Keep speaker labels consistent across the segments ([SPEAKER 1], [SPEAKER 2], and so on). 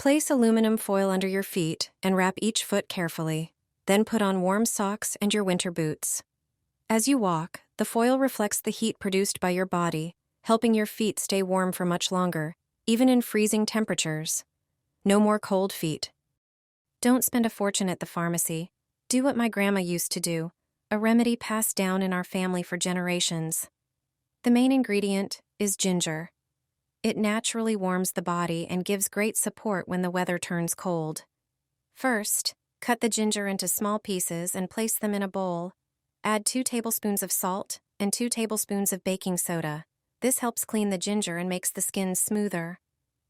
[SPEAKER 1] Place aluminum foil under your feet and wrap each foot carefully. Then put on warm socks and your winter boots. As you walk, the foil reflects the heat produced by your body, helping your feet stay warm for much longer, even in freezing temperatures. No more cold feet. Don't spend a fortune at the pharmacy. Do what my grandma used to do, a remedy passed down in our family for generations. The main ingredient is ginger. It naturally warms the body and gives great support when the weather turns cold. First, cut the ginger into small pieces and place them in a bowl. Add 2 tablespoons of salt and 2 tablespoons of baking soda. This helps clean the ginger and makes the skin smoother.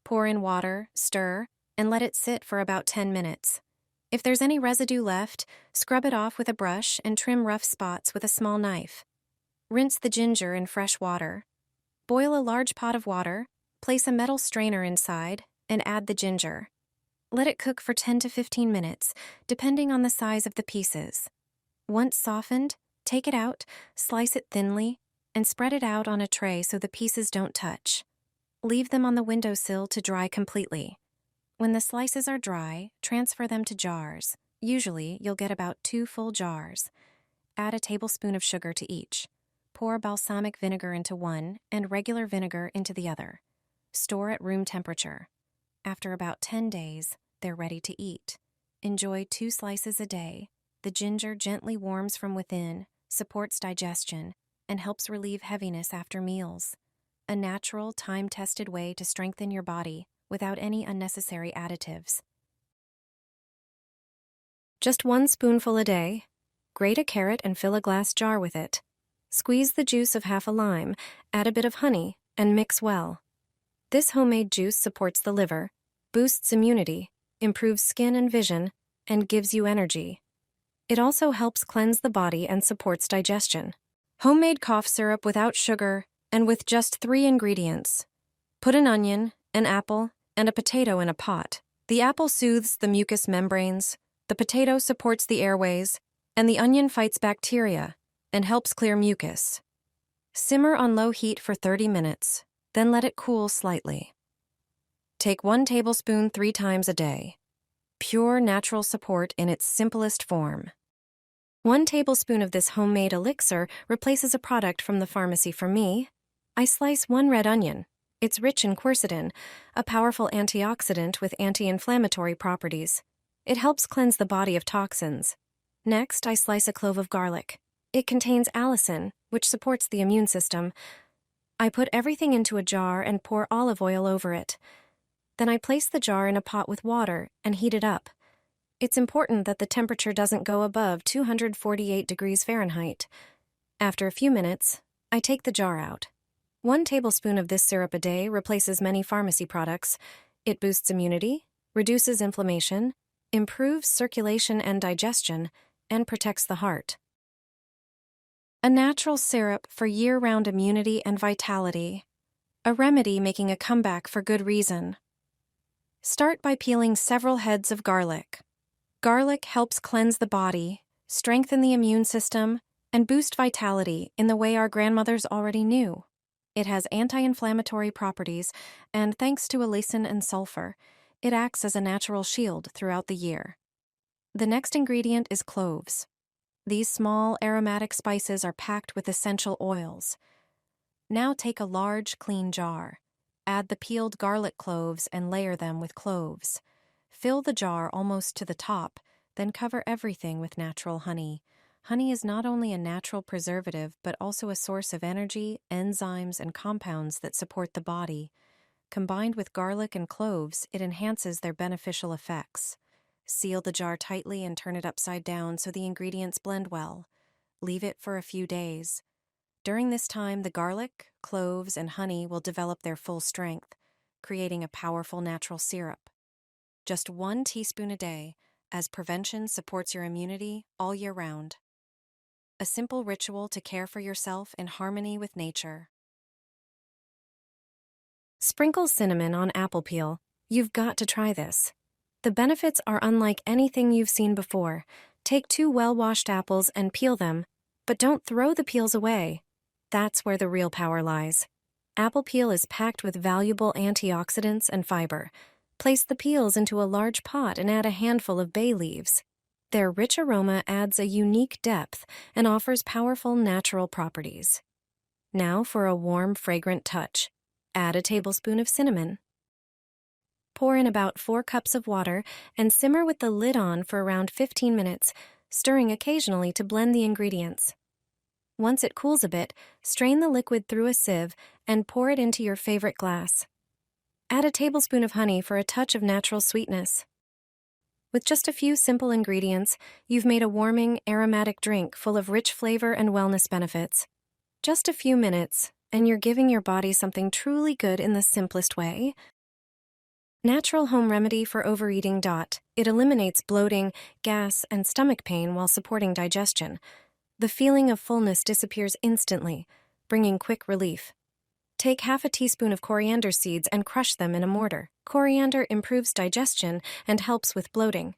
[SPEAKER 1] Pour in water, stir, and let it sit for about 10 minutes. If there's any residue left, scrub it off with a brush and trim rough spots with a small knife. Rinse the ginger in fresh water. Boil a large pot of water, place a metal strainer inside, and add the ginger. Let it cook for 10 to 15 minutes, depending on the size of the pieces. Once softened, take it out, slice it thinly, and spread it out on a tray so the pieces don't touch. Leave them on the windowsill to dry completely. When the slices are dry, transfer them to jars. Usually, you'll get about 2 full jars. Add a tablespoon of sugar to each. Pour balsamic vinegar into one and regular vinegar into the other. Store at room temperature. After about 10 days, they're ready to eat. Enjoy 2 slices a day. The ginger gently warms from within, supports digestion, and helps relieve heaviness after meals. A natural, time-tested way to strengthen your body without any unnecessary additives. Just 1 spoonful a day. Grate a carrot and fill a glass jar with it. Squeeze the juice of half a lime, add a bit of honey, and mix well. This homemade juice supports the liver, boosts immunity, improves skin and vision, and gives you energy. It also helps cleanse the body and supports digestion. Homemade cough syrup without sugar and with just 3 ingredients. Put an onion, an apple, and a potato in a pot. The apple soothes the mucous membranes, the potato supports the airways, and the onion fights bacteria and helps clear mucus. Simmer on low heat for 30 minutes, then let it cool slightly. Take 1 tablespoon 3 times a day. Pure natural support in its simplest form. 1 tablespoon of this homemade elixir replaces a product from the pharmacy for me. I slice 1 red onion. It's rich in quercetin, a powerful antioxidant with anti-inflammatory properties. It helps cleanse the body of toxins. Next, I slice a clove of garlic. It contains allicin, which supports the immune system. I put everything into a jar and pour olive oil over it. Then I place the jar in a pot with water and heat it up. It's important that the temperature doesn't go above 248 degrees Fahrenheit. After a few minutes, I take the jar out. 1 tablespoon of this syrup a day replaces many pharmacy products. It boosts immunity, reduces inflammation, improves circulation and digestion, and protects the heart. A natural syrup for year-round immunity and vitality. A remedy making a comeback for good reason. Start by peeling several heads of garlic. Garlic helps cleanse the body, strengthen the immune system, and boost vitality in the way our grandmothers already knew. It has anti-inflammatory properties, and thanks to elixir and sulfur, it acts as a natural shield throughout the year. The next ingredient is cloves. These small aromatic spices are packed with essential oils. Now take a large, clean jar. Add the peeled garlic cloves and layer them with cloves. Fill the jar almost to the top, then cover everything with natural honey. Honey is not only a natural preservative, but also a source of energy, enzymes, and compounds that support the body. Combined with garlic and cloves, it enhances their beneficial effects. Seal the jar tightly and turn it upside down so the ingredients blend well. Leave it for a few days. During this time, the garlic, cloves, and honey will develop their full strength, creating a powerful natural syrup. Just 1 teaspoon a day, as prevention supports your immunity all year round. A simple ritual to care for yourself in harmony with nature. Sprinkle cinnamon on apple peel. You've got to try this. The benefits are unlike anything you've seen before. Take 2 well-washed apples and peel them, but don't throw the peels away. That's where the real power lies. Apple peel is packed with valuable antioxidants and fiber. Place the peels into a large pot and add a handful of bay leaves. Their rich aroma adds a unique depth and offers powerful natural properties. Now for a warm, fragrant touch. Add a tablespoon of cinnamon. Pour in about 4 cups of water and simmer with the lid on for around 15 minutes, stirring occasionally to blend the ingredients. Once it cools a bit, strain the liquid through a sieve and pour it into your favorite glass. Add a tablespoon of honey for a touch of natural sweetness. With just a few simple ingredients, you've made a warming, aromatic drink full of rich flavor and wellness benefits. Just a few minutes, and you're giving your body something truly good in the simplest way. Natural home remedy for overeating. It eliminates bloating, gas, and stomach pain while supporting digestion. The feeling of fullness disappears instantly, bringing quick relief. Take half a teaspoon of coriander seeds and crush them in a mortar. Coriander improves digestion and helps with bloating.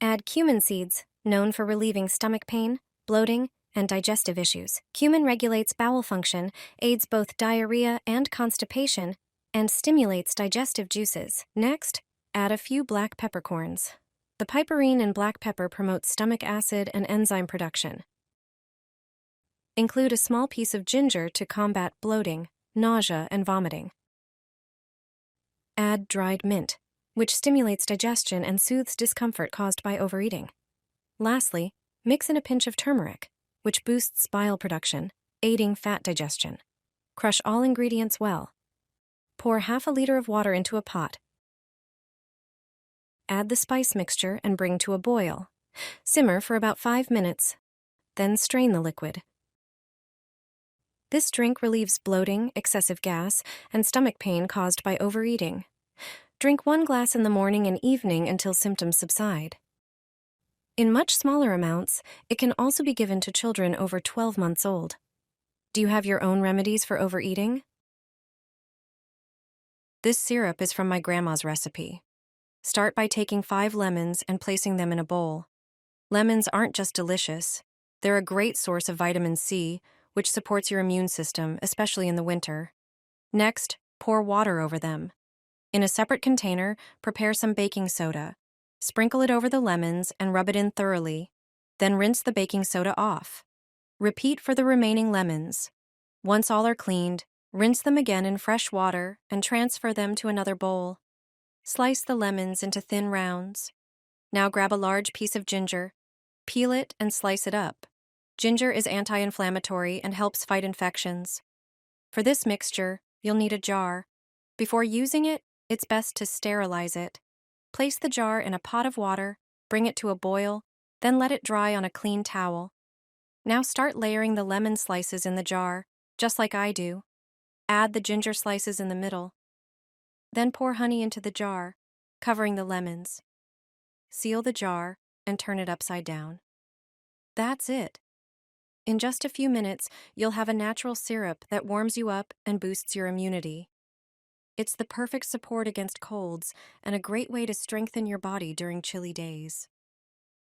[SPEAKER 1] Add cumin seeds, known for relieving stomach pain, bloating, and digestive issues. Cumin regulates bowel function, aids both diarrhea and constipation, and stimulates digestive juices. Next, add a few black peppercorns. The piperine in black pepper promotes stomach acid and enzyme production. Include a small piece of ginger to combat bloating, nausea, and vomiting. Add dried mint, which stimulates digestion and soothes discomfort caused by overeating. Lastly, mix in a pinch of turmeric, which boosts bile production, aiding fat digestion. Crush all ingredients well. Pour half a liter of water into a pot. Add the spice mixture and bring to a boil. Simmer for about 5 minutes, then strain the liquid. This drink relieves bloating, excessive gas, and stomach pain caused by overeating. Drink 1 glass in the morning and evening until symptoms subside. In much smaller amounts, it can also be given to children over 12 months old. Do you have your own remedies for overeating? This syrup is from my grandma's recipe. Start by taking 5 lemons and placing them in a bowl. Lemons aren't just delicious. They're a great source of vitamin C, which supports your immune system, especially in the winter. Next, pour water over them. In a separate container, prepare some baking soda. Sprinkle it over the lemons and rub it in thoroughly. Then rinse the baking soda off. Repeat for the remaining lemons. Once all are cleaned, rinse them again in fresh water and transfer them to another bowl. Slice the lemons into thin rounds. Now grab a large piece of ginger. Peel it and slice it up. Ginger is anti-inflammatory and helps fight infections. For this mixture, you'll need a jar. Before using it, it's best to sterilize it. Place the jar in a pot of water, bring it to a boil, then let it dry on a clean towel. Now start layering the lemon slices in the jar, just like I do. Add the ginger slices in the middle. Then pour honey into the jar, covering the lemons. Seal the jar and turn it upside down. That's it. In just a few minutes, you'll have a natural syrup that warms you up and boosts your immunity. It's the perfect support against colds and a great way to strengthen your body during chilly days.